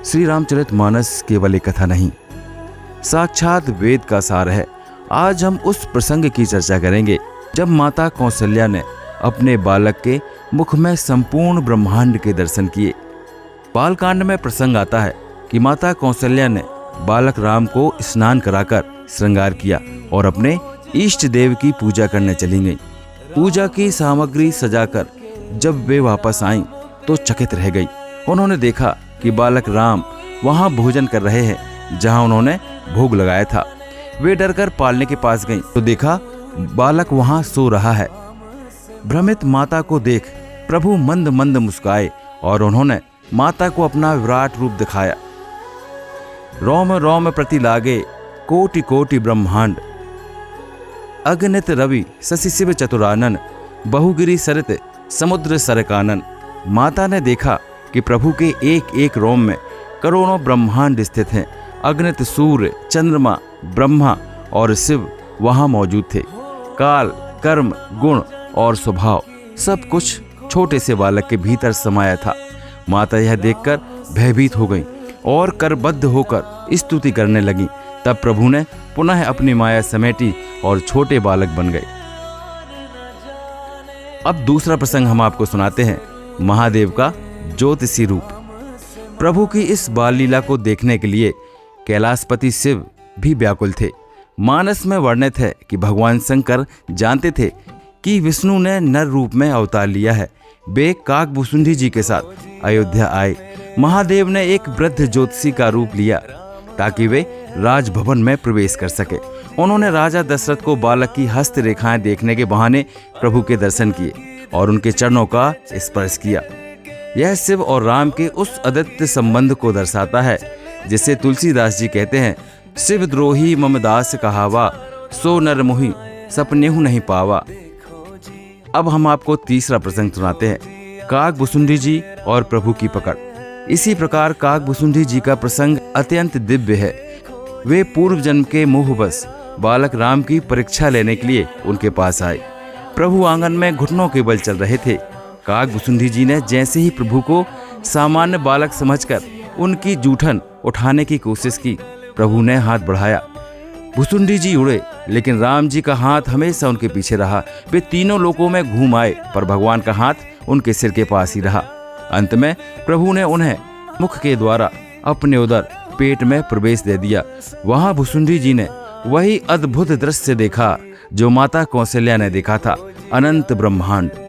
श्री रामचरितमानस केवल एक कथा नहीं, साक्षात वेद का सार है। आज हम उस प्रसंग की चर्चा करेंगे जब माता कौशल्या ने अपने बालक के मुख में संपूर्ण ब्रह्मांड के दर्शन किए। बालकांड में प्रसंग आता है कि माता कौशल्या ने बालक राम को स्नान कराकर श्रृंगार किया और अपने इष्ट देव की पूजा करने चली गई। पूजा की सामग्री सजाकर जब वे वापस आईं तो चकित रह गई। उन्होंने देखा कि बालक राम वहां भोजन कर रहे हैं जहां उन्होंने भोग लगाया था। वे डरकर पालने के पास गईं तो देखा बालक वहां सो रहा है। भ्रमित माता को देख प्रभु मंद मंद मुस्काए और उन्होंने माता को अपना विराट रूप दिखाया। रोम रोम प्रति लागे कोटि कोटि ब्रह्मांड, अगणित रवि शशि शिव चतुरानन, बहुगिरि सरित समुद्र सरकानन। माता ने देखा कि प्रभु के एक एक रोम में करोड़ों ब्रह्मांड स्थित हैं। अगणित सूर्य, चंद्रमा, ब्रह्मा और शिव वहां मौजूद थे। काल, कर्म, गुण और स्वभाव सब कुछ छोटे से बालक के भीतर समाया था। माता यह देखकर भयभीत हो गई और करबद्ध होकर स्तुति करने लगी। तब प्रभु ने पुनः अपनी माया समेटी और छोटे बालक बन गए। अब दूसरा प्रसंग हम आपको सुनाते हैं, महादेव का ज्योतिषी रूप। प्रभु की इस बाल लीला को देखने के लिए कैलाशपति शिव भी व्याकुल थे। मानस में वर्णित है कि भगवान शंकर जानते थे कि विष्णु ने नर रूप में अवतार लिया है। वे काकभुसुंडी जी के साथ अयोध्या आए। महादेव ने एक वृद्ध ज्योतिषी का रूप लिया ताकि वे राजभवन में प्रवेश कर सके। उन्होंने राजा दशरथ को बालक की हस्त रेखाएं देखने के बहाने प्रभु के दर्शन किए और उनके चरणों का स्पर्श किया। यह शिव और राम के उस अद्वितीय संबंध को दर्शाता है जिसे तुलसीदास जी कहते हैं, शिव द्रोही मम दास कहावा, सो नर मोहि सपनेहु नहीं पावा। अब हम आपको तीसरा प्रसंग सुनाते हैं, काकभुसुंडी जी और प्रभु की पकड़। इसी प्रकार काकभुसुंडी जी का प्रसंग अत्यंत दिव्य है। वे पूर्व जन्म के मोहवश बालक राम की परीक्षा लेने के लिए उनके पास आए। प्रभु आंगन में घुटनों के बल चल रहे थे। काकभुसुंडी जी ने जैसे ही प्रभु को सामान्य बालक समझकर उनकी जूठन उठाने की कोशिश की, प्रभु ने हाथ बढ़ाया। भुसुंडी जी उड़े, लेकिन राम जी का हाथ हमेशा उनके पीछे रहा। वे तीनों लोकों में घूम आए, पर भगवान का हाथ उनके सिर के पास ही रहा। अंत में प्रभु ने उन्हें मुख के द्वारा अपने उदर पेट में प्रवेश दे दिया। वहां भुसुंडी जी ने वही अद्भुत दृश्य देखा जो माता कौशल्या ने देखा था, अनंत ब्रह्मांड।